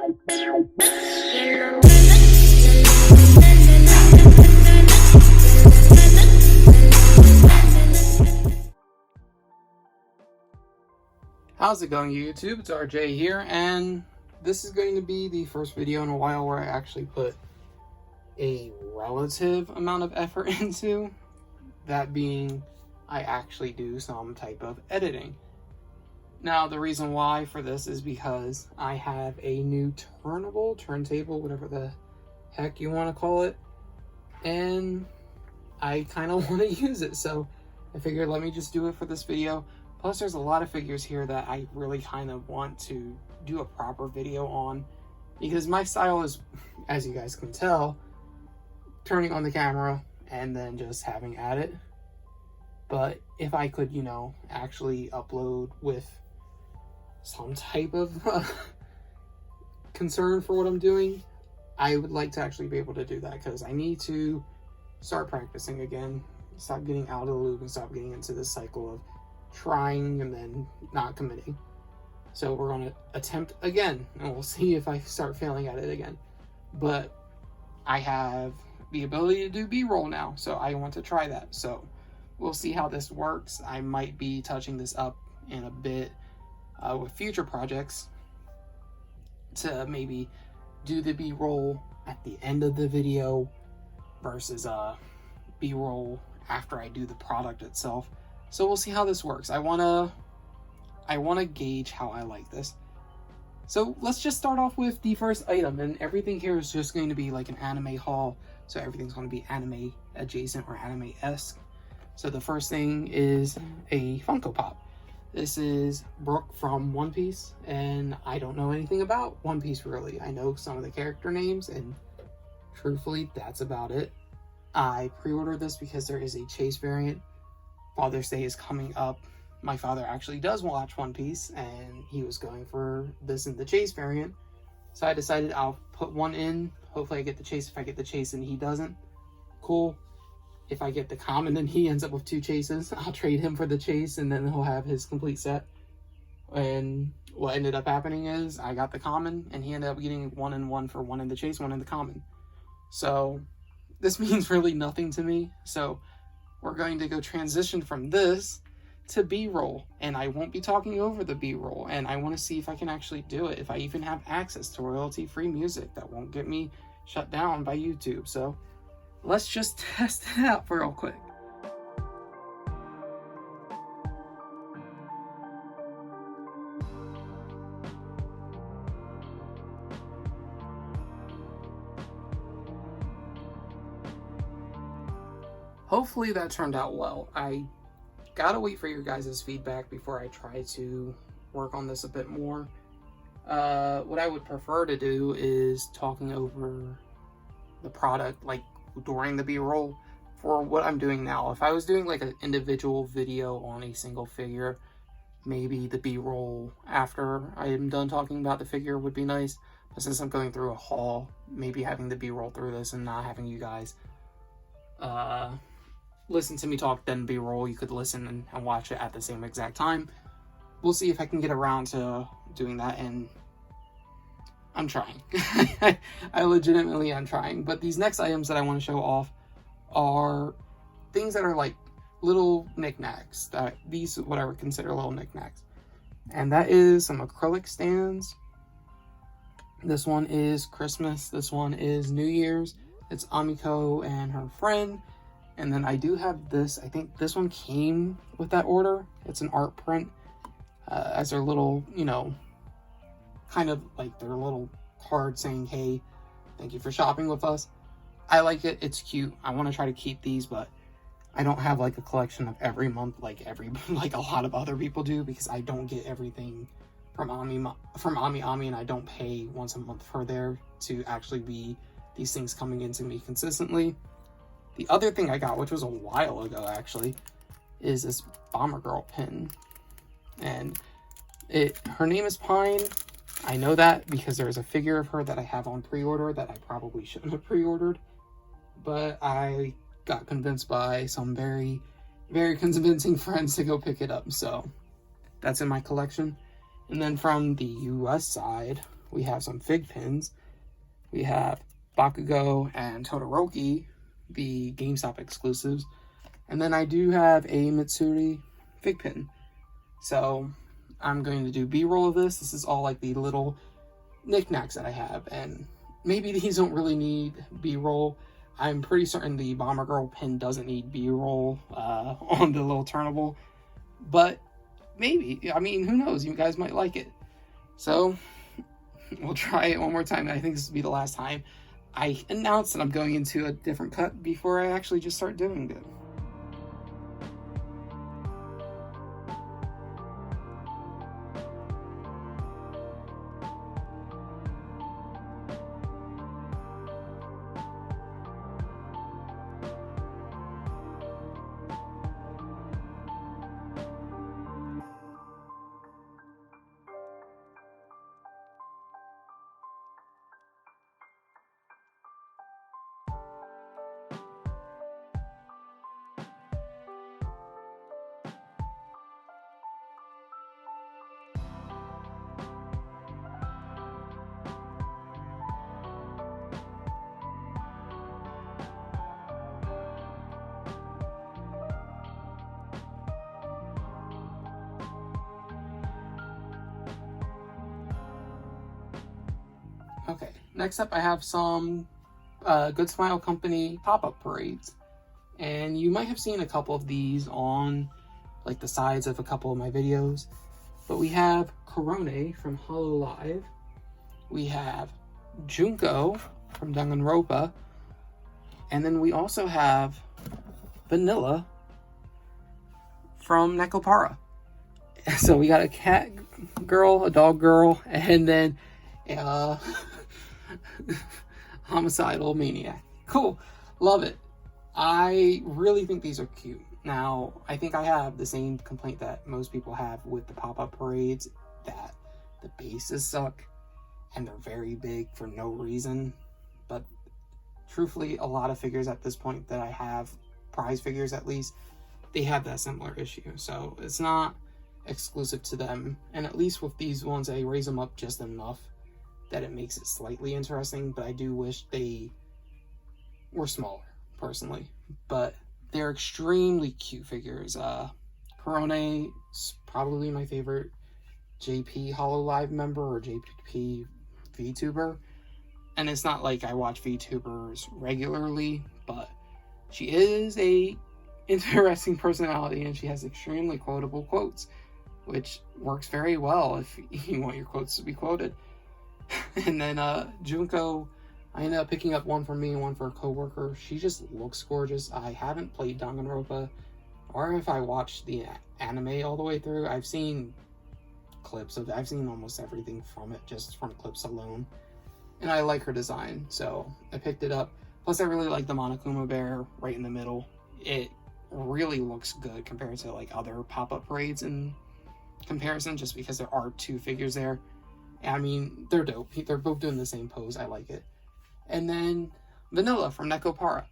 How's it going, YouTube? It's RJ here, and this is going to be the first video in a while where I actually put a relative amount of effort into. That being, I actually do some type of editing. Now, the reason why for this is because I have a new turntable, whatever the heck you want to call it, and I kind of want to use it, so I figured let me just do it for this video. Plus, there's a lot of figures here that I really kind of want to do a proper video on, because my style is, as you guys can tell, turning on the camera and then just having at it. But if I could, you know, actually upload with some type of concern for what I'm doing, I would like to actually be able to do that, because I need to start practicing again, stop getting out of the loop and stop getting into this cycle of trying and then not committing. So we're going to attempt again, and we'll see if I start failing at it again. But I have the ability to do B-roll now, so I want to try that. So we'll see how this works. I might be touching this up in a bit with future projects to maybe do the B-roll at the end of the video versus B-roll after I do the product itself. So we'll see how this works. I wanna gauge how I like this. So let's just start off with the first item, and everything here is just going to be like an anime haul. So everything's going to be anime adjacent or anime-esque. So the first thing is a Funko Pop. This is Brook from One Piece, and I don't know anything about One Piece really. I know some of the character names, and truthfully, that's about it. I pre-ordered this because there is a Chase variant. Father's Day is coming up. My father actually does watch One Piece, and he was going for this in the Chase variant. So I decided I'll put one in. Hopefully I get the Chase. If I get the Chase and he doesn't, cool. If I get the common and he ends up with two Chases, I'll trade him for the Chase, and then he'll have his complete set. And what ended up happening is I got the common, and he ended up getting 1 and 1 for 1 in the Chase, 1 in the common. So this means really nothing to me. So we're going to go transition from this to B-roll, and I won't be talking over the B-roll, and I want to see if I can actually do it, if I even have access to royalty-free music that won't get me shut down by YouTube. So let's just test it out real quick. Hopefully that turned out well. I gotta wait for your guys' feedback before I try to work on this a bit more. What I would prefer to do is talking over the product like during the B-roll for what I'm doing now. If I was doing like an individual video on a single figure, maybe the B-roll after I am done talking about the figure would be nice. But since I'm going through a haul, maybe having the B-roll through this and not having you guys listen to me talk, then B-roll, you could listen and watch it at the same exact time. We'll see if I can get around to doing that, and I'm trying. I legitimately am trying. But these next items that I want to show off are things that are like little knickknacks, that these what I would consider little knickknacks. And that is some acrylic stands. This one is Christmas. This one is New Year's. It's Amico and her friend. And then I do have this. I think this one came with that order. It's an art print as their little, you know, kind of like their little card saying, hey, thank you for shopping with us. I like it. It's cute. I want to try to keep these, but I don't have like a collection of every month like a lot of other people do, because I don't get everything from Ami, and I don't pay once a month for there to actually be these things coming into me consistently. The other thing I got, which was a while ago actually, is this Bomber Girl pin. And her name is Pine. I know that because there's a figure of her that I have on pre-order that I probably shouldn't have pre-ordered. But I got convinced by some very, very convincing friends to go pick it up. So that's in my collection. And then from the US side, We have some Fig pins. We have Bakugo and Todoroki, the GameStop exclusives. And then I do have a Mitsuri Fig pin. So I'm going to do B-roll of this. This is all like the little knickknacks that I have. And maybe these don't really need B-roll. I'm pretty certain the Bomber Girl pin doesn't need B-roll on the little turnable. But maybe. I mean, who knows? You guys might like it. So we'll try it one more time. I think this will be the last time I announce that I'm going into a different cut before I actually just start doing it. Okay, next up I have some Good Smile Company pop-up parades. And you might have seen a couple of these on like the sides of a couple of my videos. But we have Korone from Hololive. We have Junko from Danganronpa. And then we also have Vanilla from Nekopara. So we got a cat girl, a dog girl, and then homicidal maniac. Cool. Love it. I really think these are cute. Now, I think I have the same complaint that most people have with the pop-up parades, that the bases suck and they're very big for no reason. But truthfully, a lot of figures at this point that I have, prize figures at least, they have that similar issue. So it's not exclusive to them. And at least with these ones, I raise them up just enough that it makes it slightly interesting. But I do wish they were smaller, personally. But they're extremely cute figures. Korone is probably my favorite JP Hololive member or JP VTuber. And it's not like I watch VTubers regularly, but she is a interesting personality and she has extremely quotable quotes, which works very well if you want your quotes to be quoted. And then Junko, I ended up picking up one for me and one for a coworker. She just looks gorgeous. I haven't played Danganronpa, or if I watched the anime all the way through. I've seen clips of it. I've seen almost everything from it, just from clips alone. And I like her design, so I picked it up. Plus, I really like the Monokuma bear right in the middle. It really looks good compared to like other pop-up parades in comparison, just because there are two figures there. I mean, they're dope. They're both doing the same pose. I like it. And then Vanilla from Nekopara.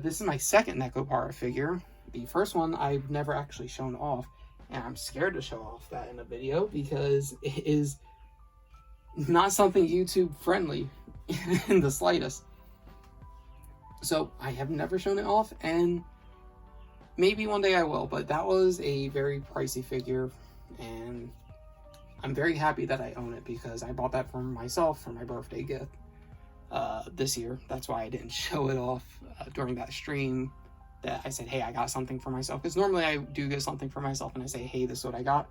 This is my second Nekopara figure. The first one I've never actually shown off, and I'm scared to show off that in a video because it is not something YouTube friendly in the slightest. So I have never shown it off, and maybe one day I will, but that was a very pricey figure, and I'm very happy that I own it because I bought that for myself for my birthday gift this year. That's why I didn't show it off during that stream that I said, hey, I got something for myself. Because normally I do get something for myself and I say, hey, this is what I got.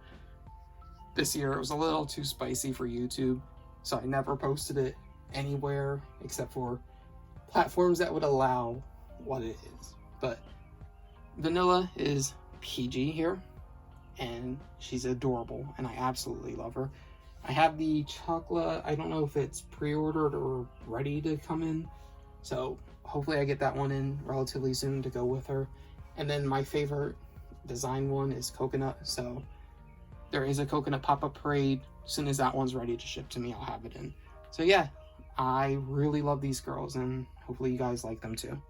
This year it was a little too spicy for YouTube, so I never posted it anywhere except for platforms that would allow what it is. But Vanilla is PG here, and she's adorable, and I absolutely love her. I have the chocolate. I don't know if it's pre-ordered or ready to come in, so hopefully I get that one in relatively soon to go with her. And then my favorite design one is Coconut, so there is a Coconut pop-up parade. As soon as that one's ready to ship to me, I'll have it in. So yeah, I really love these girls, and hopefully you guys like them too.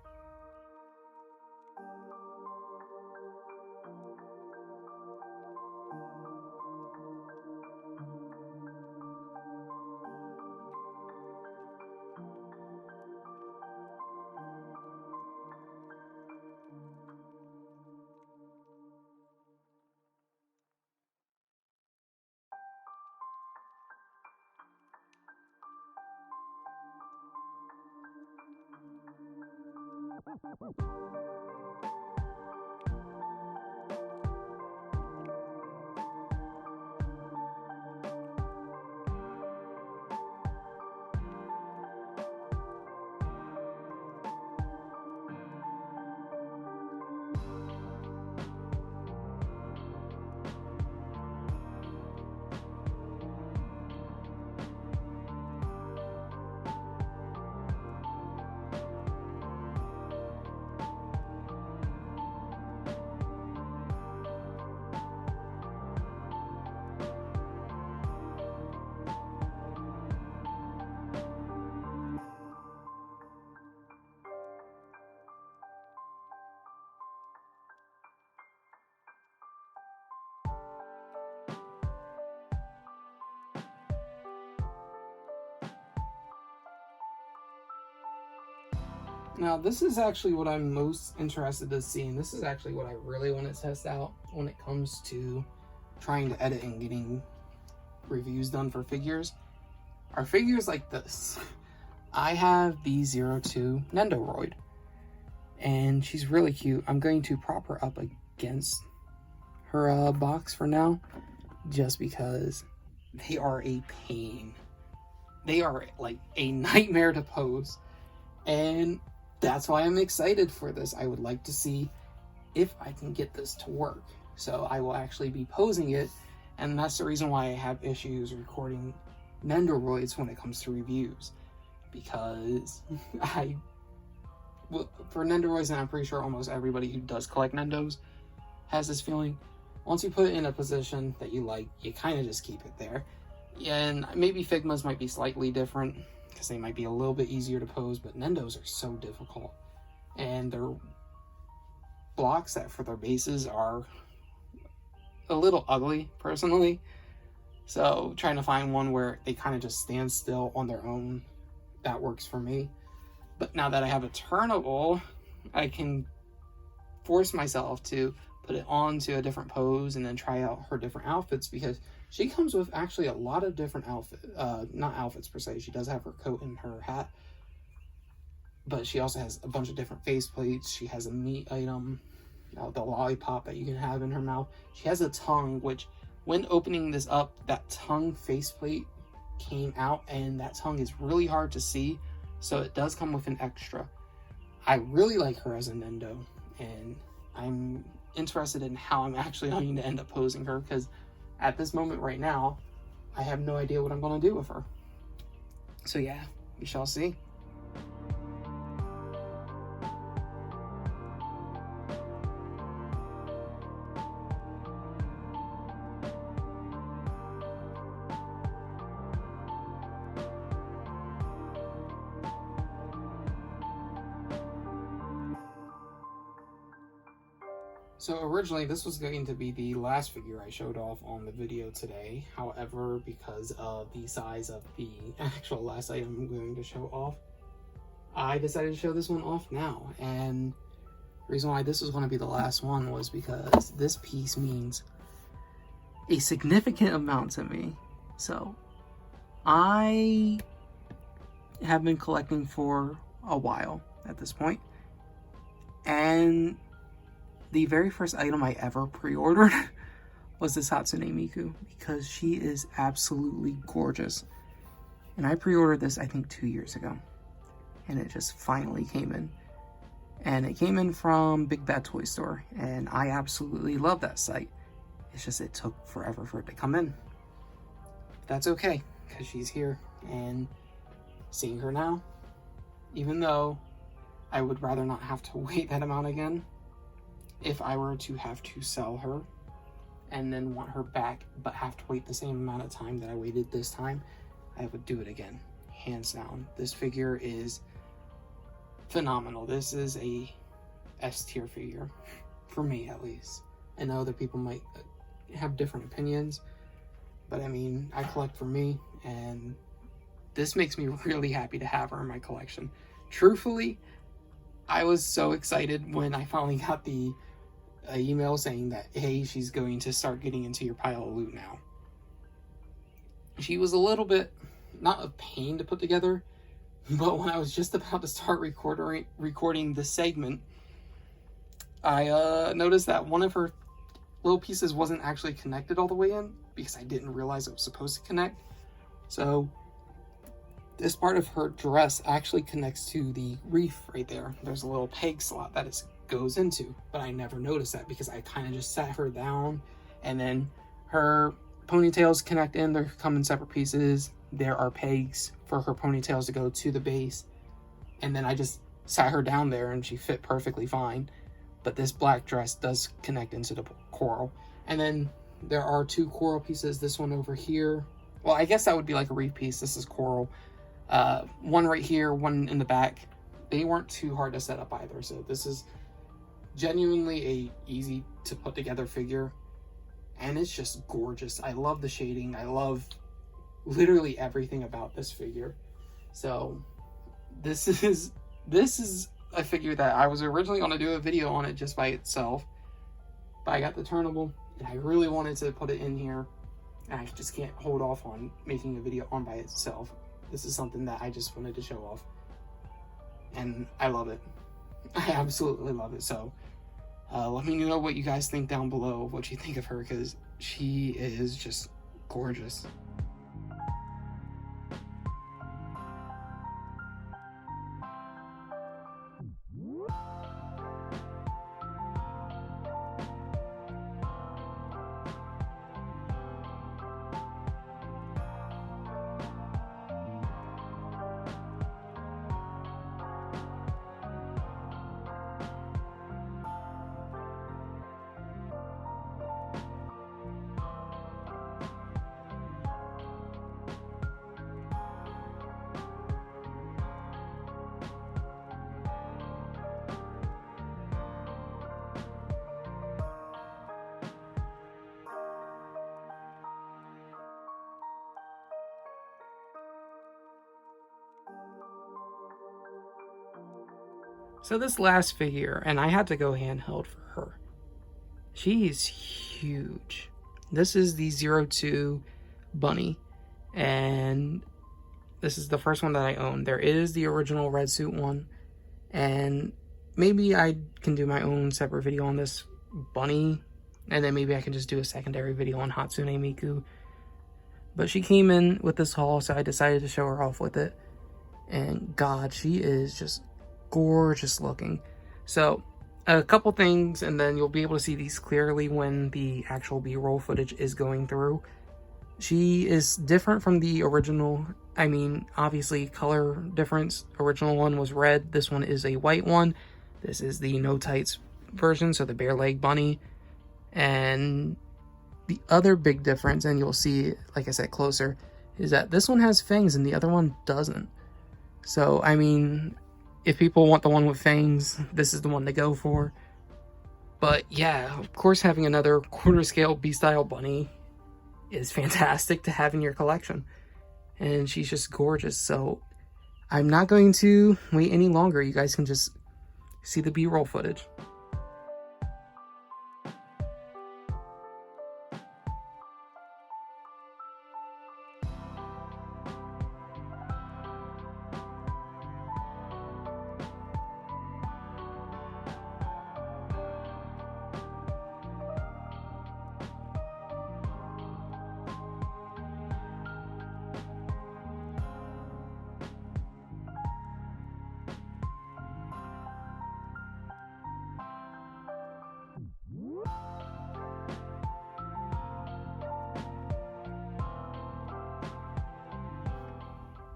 Now, this is actually what I'm most interested to see, and this is actually what I really want to test out when it comes to trying to edit and getting reviews done for figures. Are figures like this. I have B02 Nendoroid, and she's really cute. I'm going to prop her up against her box for now, just because they are a pain. They are like a nightmare to pose, and that's why I'm excited for this. I would like to see if I can get this to work. So I will actually be posing it, and that's the reason why I have issues recording Nendoroids when it comes to reviews. Because for Nendoroids, and I'm pretty sure almost everybody who does collect Nendos has this feeling, once you put it in a position that you like, you kind of just keep it there. And maybe Figmas might be slightly different, because they might be a little bit easier to pose, but Nendos are so difficult. And their blocks that for their bases are a little ugly, personally. So trying to find one where they kind of just stand still on their own, that works for me. But now that I have a turnable, I can force myself to put it onto a different pose and then try out her different outfits, because she comes with actually a lot of different not outfits per se. She does have her coat and her hat, but she also has a bunch of different face plates. She has a meat item, the lollipop that you can have in her mouth. She has a tongue, which when opening this up, that tongue faceplate came out, and that tongue is really hard to see, so it does come with an extra. I really like her as a Nendo, and I'm interested in how I'm actually going to end up posing her, because at this moment right now, I have no idea what I'm going to do with her. So yeah, we shall see. So originally this was going to be the last figure I showed off on the video today. However, because of the size of the actual last item I'm going to show off, I decided to show this one off now. And the reason why this was going to be the last one was because this piece means a significant amount to me. So I have been collecting for a while at this point, and the very first item I ever pre-ordered was this Hatsune Miku, because she is absolutely gorgeous. And I pre-ordered this, I think, 2 years ago. And it just finally came in. And it came in from Big Bad Toy Store. And I absolutely love that site. It's just it took forever for it to come in. But that's okay, because she's here. And seeing her now, even though I would rather not have to wait that amount again, if I were to have to sell her and then want her back but have to wait the same amount of time that I waited this time, I would do it again, hands down. This figure is phenomenal. This is a S-tier figure, for me at least. I know other people might have different opinions, but I mean, I collect for me, and this makes me really happy to have her in my collection. Truthfully, I was so excited when I finally got the email saying that, hey, she's going to start getting into your pile of loot now. She was a little bit, not a pain to put together, But when I was just about to start recording this segment, I noticed that one of her little pieces wasn't actually connected all the way in, because I didn't realize it was supposed to connect. So this part of her dress actually connects to the reef right there. There's a little peg slot that it goes into, but I never noticed that because I kind of just sat her down, and then her ponytails connect in. They come in separate pieces. There are pegs for her ponytails to go to the base, and then I just sat her down there and she fit perfectly fine. But this black dress does connect into the coral. And then there are two coral pieces. This one over here, well, I guess that would be like a reef piece. This is coral. One right here, one in the back. They weren't too hard to set up either, so this is genuinely a easy to put together figure, and it's just gorgeous. I love the shading. I love literally everything about this figure. So this is a figure that I was originally going to do a video on it just by itself, but I got the turnable and I really wanted to put it in here, and I just can't hold off on making a video on by itself. This is something that I just wanted to show off, and I love it. I absolutely love it. So let me know what you guys think down below, what you think of her, because she is just gorgeous. So this last figure, and I had to go handheld for her. She's huge. This is the B02 bunny, and this is the first one that I own. There is the original red suit one, and maybe I can do my own separate video on this bunny, and then maybe I can just do a secondary video on Hatsune Miku. But she came in with this haul, so I decided to show her off with it. And God, she is just gorgeous looking. So a couple things, and then you'll be able to see these clearly when the actual B-roll footage is going through. She is different from the original. I mean, obviously color difference. Original one was red. This one is a white one. This is the no tights version, so the bare leg bunny. And the other big difference, and you'll see, like I said, closer, is that this one has fangs and the other one doesn't. So, I mean, if people want the one with fangs, this is the one to go for. But yeah, of course, having another quarter scale B-style bunny is fantastic to have in your collection. And she's just gorgeous. So I'm not going to wait any longer. You guys can just see the B-roll footage.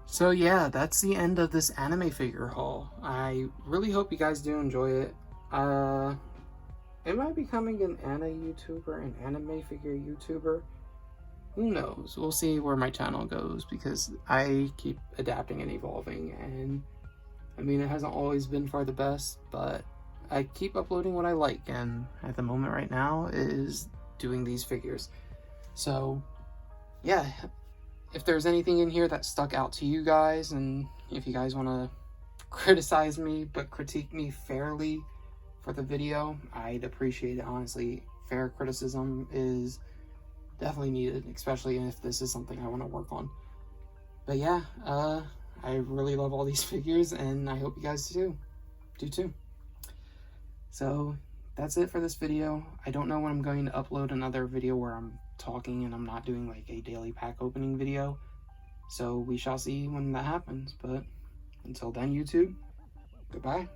So yeah, that's the end of this anime figure haul. I really hope you guys do enjoy it. Am I becoming an YouTuber, an anime figure YouTuber? Who knows? We'll see where my channel goes, because I keep adapting and evolving, and I mean, it hasn't always been for the best, but I keep uploading what I like, and at the moment right now is doing these figures. So yeah, if there's anything in here that stuck out to you guys, and if you guys want to criticize me but critique me fairly for the video, I'd appreciate it. Honestly, fair criticism is definitely needed, especially if this is something I want to work on. But yeah, I really love all these figures, and I hope you guys do too. So that's it for this video. I don't know when I'm going to upload another video where I'm talking and I'm not doing like a daily pack opening video. So we shall see when that happens. But until then, YouTube, goodbye.